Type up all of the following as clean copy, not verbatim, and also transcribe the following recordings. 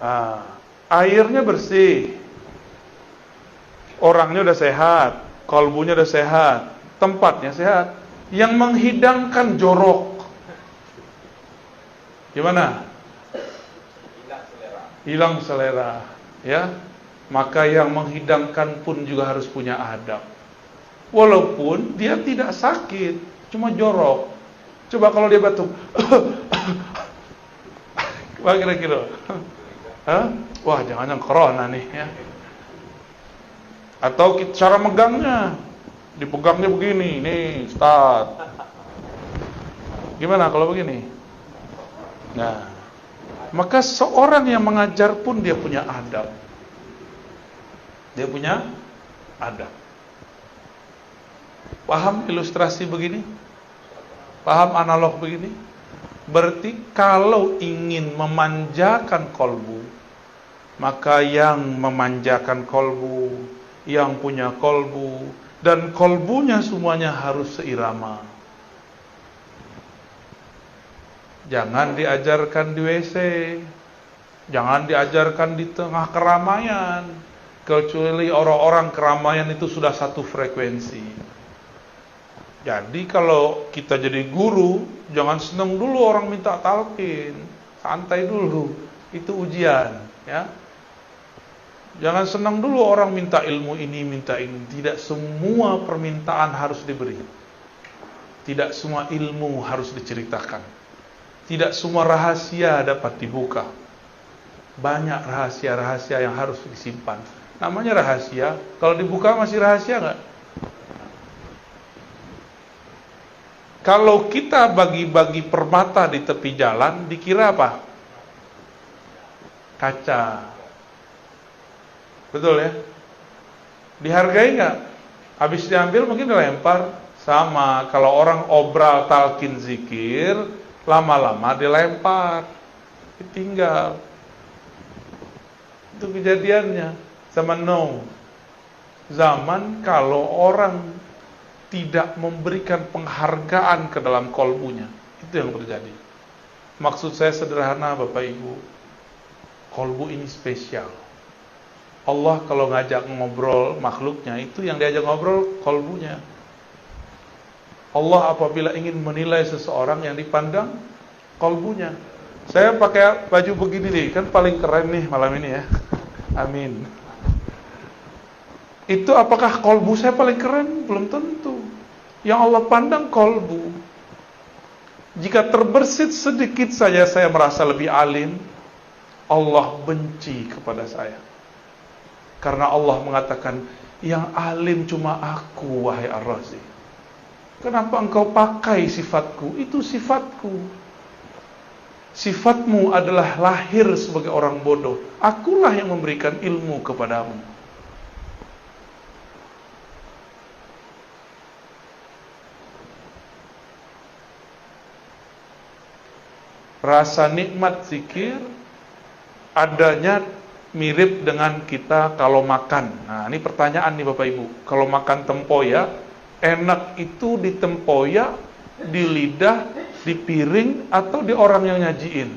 Nah, airnya bersih, orangnya udah sehat, kolbunya udah sehat, tempatnya sehat. Yang menghidangkan jorok, gimana? Hilang selera, ya. Maka yang menghidangkan pun juga harus punya adab. Walaupun dia tidak sakit, cuma jorok. Coba kalau dia batuk, wah kira-kira, wah jangan-jangan corona nih, ya. Atau cara megangnya, dipegangnya begini, nih, start. Gimana kalau begini? Nah, maka seorang yang mengajar pun dia punya adab. Dia punya adab. Paham ilustrasi begini? Paham analog begini? Berarti kalau ingin memanjakan kolbu, maka yang memanjakan kolbu, yang punya kolbu, dan kolbunya semuanya harus seirama. Jangan diajarkan di WC, jangan diajarkan di tengah keramaian, kecuali orang-orang keramaian itu sudah satu frekuensi. Jadi kalau kita jadi guru, jangan senang dulu orang minta talqin, santai dulu, itu ujian, ya. Jangan senang dulu orang minta ilmu ini, minta ini. Tidak semua permintaan harus diberi. Tidak semua ilmu harus diceritakan. Tidak semua rahasia dapat dibuka. Banyak rahasia-rahasia yang harus disimpan. Namanya rahasia, kalau dibuka masih rahasia nggak? Kalau kita bagi-bagi permata di tepi jalan, dikira apa? Kaca. Betul ya? Dihargai nggak? Habis diambil mungkin dilempar. Sama, kalau orang obral talqin zikir, lama-lama dilempar, ditinggal. Itu kejadiannya. Zaman now. Zaman kalau orang tidak memberikan penghargaan ke dalam kolbunya, itu yang terjadi. Maksud saya sederhana Bapak Ibu, kolbu ini spesial. Allah kalau ngajak ngobrol makhluknya, itu yang diajak ngobrol kolbunya. Allah apabila ingin menilai seseorang yang dipandang kolbunya. Saya pakai baju begini nih, kan paling keren nih malam ini ya. Amin. Itu apakah kolbu saya paling keren? Belum tentu. Yang Allah pandang kolbu. Jika terbersit sedikit saja saya merasa lebih alim, Allah benci kepada saya. Karena Allah mengatakan, yang alim cuma aku, wahai Ar-Razi. Kenapa engkau pakai sifatku? Itu sifatku. Sifatmu adalah lahir sebagai orang bodoh. Akulah yang memberikan ilmu kepadamu. Rasa nikmat zikir adanya mirip dengan kita kalau makan. Nah, ini pertanyaan nih Bapak Ibu. Kalau makan tempoyak, enak itu di tempoyak, di lidah, di piring, atau di orang yang nyajiin?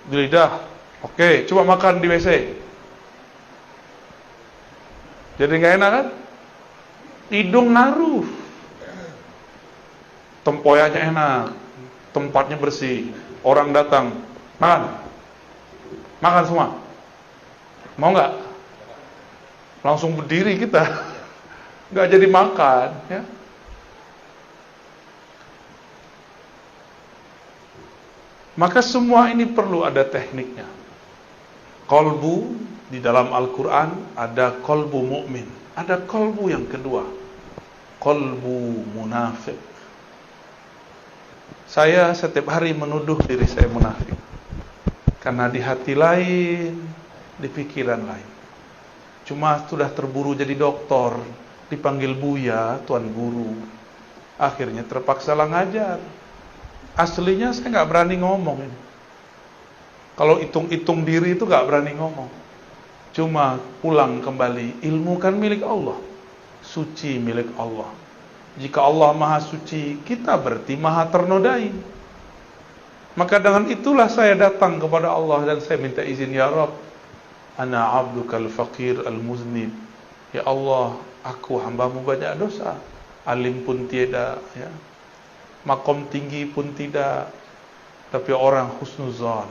Di lidah. Oke, coba makan di WC. Jadi nggak enak kan? Hidung naruh. Tempoyaknya enak, tempatnya bersih, orang datang, makan semua. Mau nggak? Langsung berdiri kita, nggak jadi makan, ya. Maka semua ini perlu ada tekniknya. Kolbu di dalam Al-Quran ada kolbu mukmin, ada kolbu yang kedua, kolbu munafik. Saya setiap hari menuduh diri saya munafik, karena di hati lain, di pikiran lain. Cuma sudah terburu jadi doktor, dipanggil Buya, Tuan Guru. Akhirnya terpaksa lah ngajar. Aslinya saya nggak berani ngomong ini. Kalau hitung-hitung diri itu nggak berani ngomong. Cuma pulang kembali, ilmu kan milik Allah, suci milik Allah. Jika Allah maha suci, kita berarti maha ternodai. Maka dengan itulah saya datang kepada Allah dan saya minta izin, ya Rabb, ana abdukal faqir al-muznib. Ya Allah, aku hambamu banyak dosa. Alim pun tiada, ya. Makom tinggi pun tidak, tapi orang husnuzan.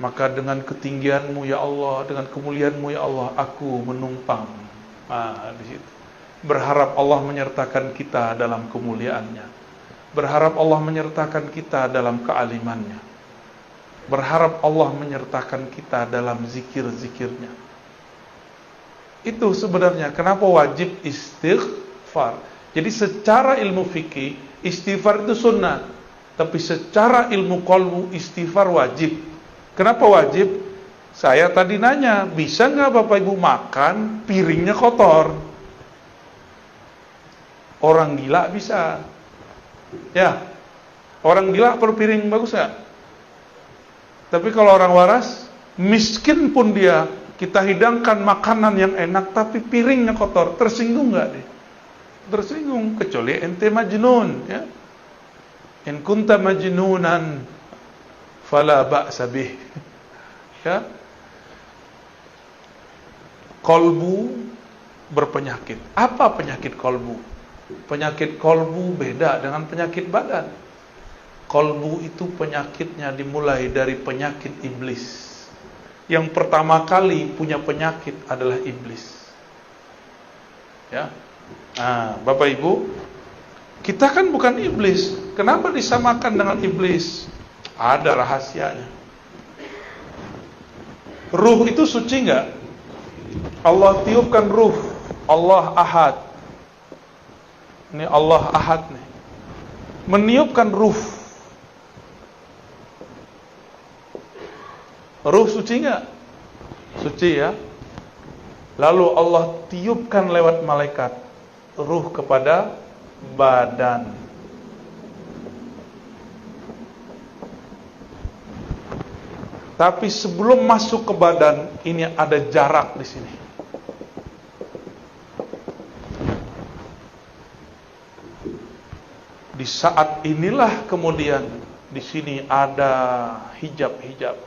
Maka dengan ketinggianmu ya Allah, dengan kemuliaanmu ya Allah, aku menumpang. Di situ. Berharap Allah menyertakan kita dalam kemuliaannya. Berharap Allah menyertakan kita dalam kealimannya. Berharap Allah menyertakan kita dalam zikir-zikirnya. Itu sebenarnya kenapa wajib istighfar. Jadi secara ilmu fikih, istighfar itu sunnah. Tapi secara ilmu qalbu, istighfar wajib. Kenapa wajib? Saya tadi nanya, bisa nggak Bapak Ibu makan piringnya kotor? Orang gila bisa. Ya, orang gila berpiring bagus gak? Tapi kalau orang waras, miskin pun dia, kita hidangkan makanan yang enak, tapi piringnya kotor, tersinggung gak dia? Tersinggung, kecuali ente majnun, ya. In kunta majnunan, fala ba'sa bih. Ya. Kolbu berpenyakit. Apa penyakit kolbu? Penyakit kolbu beda dengan penyakit badan. Kolbu itu penyakitnya dimulai dari penyakit iblis. Yang pertama kali punya penyakit adalah iblis. Ya, Bapak Ibu, kita kan bukan iblis. Kenapa disamakan dengan iblis? Ada rahasianya. Ruh itu suci enggak? Allah tiupkan ruh. Allah Ahad. Ini Allah Ahad nih. Meniupkan ruh. Ruh suci enggak? Suci ya. Lalu Allah tiupkan lewat malaikat ruh kepada badan. Tapi sebelum masuk ke badan, ini ada jarak di sini. Di saat inilah kemudian di sini ada hijab-hijab.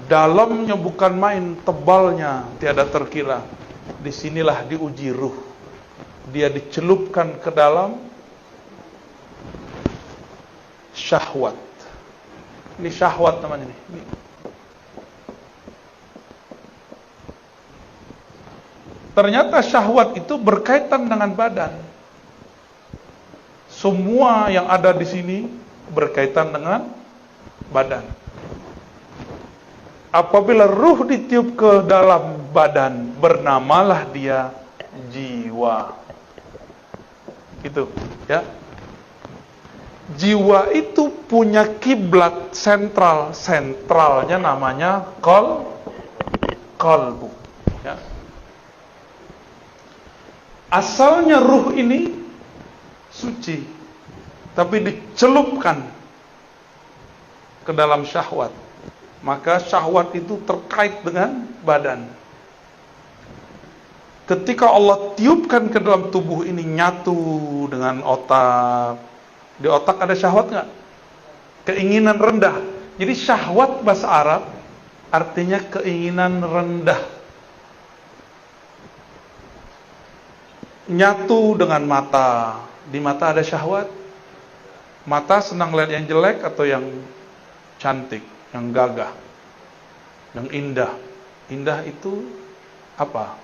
Dalamnya bukan main, tebalnya tiada terkira. Disinilah diuji ruh. Dia dicelupkan ke dalam syahwat. Ini syahwat teman ini. Ternyata syahwat itu berkaitan dengan badan. Semua yang ada di sini berkaitan dengan badan. Apabila ruh ditiup ke dalam badan, bernamalah dia jiwa. Gitu, ya. Jiwa itu punya kiblat sentral, sentralnya namanya qalbu. Ya. Asalnya ruh ini suci, tapi dicelupkan ke dalam syahwat. Maka syahwat itu terkait dengan badan. Ketika Allah tiupkan ke dalam tubuh ini, nyatu dengan otak. Di otak ada syahwat nggak? Keinginan rendah. Jadi syahwat bahasa Arab artinya keinginan rendah. Nyatu dengan mata. Di mata ada syahwat. Mata senang lihat yang jelek atau yang cantik, yang gagah, yang indah. Indah itu apa?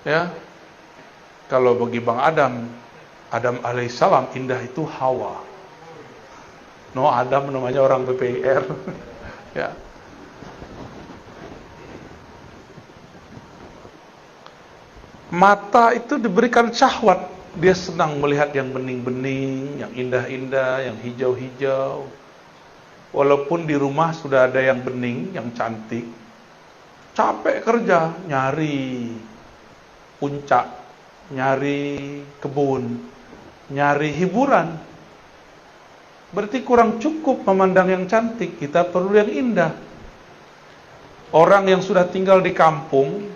Ya, kalau bagi Bang Adam alaihissalam indah itu Hawa. No, Adam namanya orang PPIR. Ya. Mata itu diberikan syahwat. Dia senang melihat yang bening-bening, yang indah-indah, yang hijau-hijau. Walaupun di rumah sudah ada yang bening, yang cantik, capek kerja, nyari puncak, nyari kebun, nyari hiburan. Berarti kurang cukup memandang yang cantik, kita perlu yang indah. Orang yang sudah tinggal di kampung,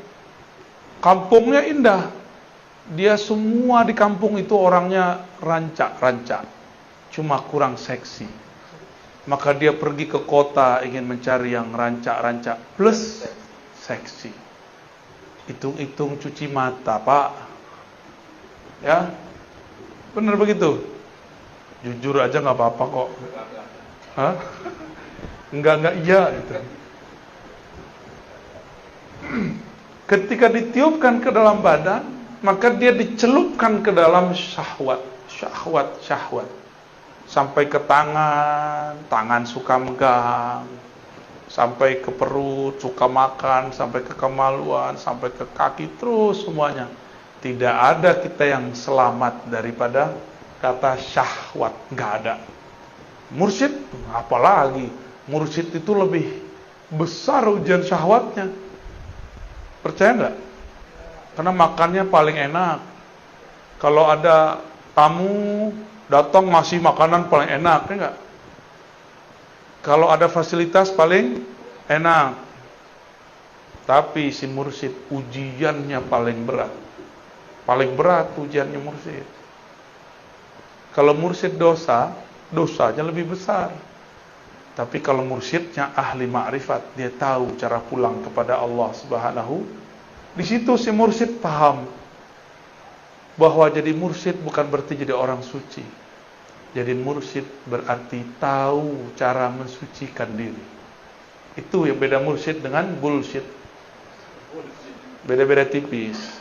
kampungnya indah, Dia semua di kampung itu orangnya rancak-rancak, cuma kurang seksi. Maka dia pergi ke kota ingin mencari yang rancak-rancak plus seksi. Hitung-hitung cuci mata, Pak. Ya, benar begitu. Jujur aja nggak apa-apa kok. Hah? Enggak iya gitu. Ketika ditiupkan ke dalam badan, maka dia dicelupkan ke dalam syahwat. Sampai ke tangan suka megang, sampai ke perut suka makan, sampai ke kemaluan, sampai ke kaki, terus semuanya. Tidak ada kita yang selamat daripada kata syahwat, nggak ada. Mursyid, apalagi mursyid itu lebih besar ujian syahwatnya. Percaya nggak? Karena makannya paling enak. Kalau ada tamu datang masih makanan paling enak, ya enggak? Kalau ada fasilitas paling enak. Tapi si mursyid ujiannya paling berat. Paling berat ujiannya mursyid. Kalau mursyid dosanya lebih besar. Tapi kalau mursyidnya ahli ma'rifat, dia tahu cara pulang kepada Allah Subhanahu. Di situ si mursyid paham bahwa jadi mursyid bukan berarti jadi orang suci. Jadi mursyid berarti tahu cara mensucikan diri. Itu yang beda mursyid dengan bullshit. Beda-beda tipis.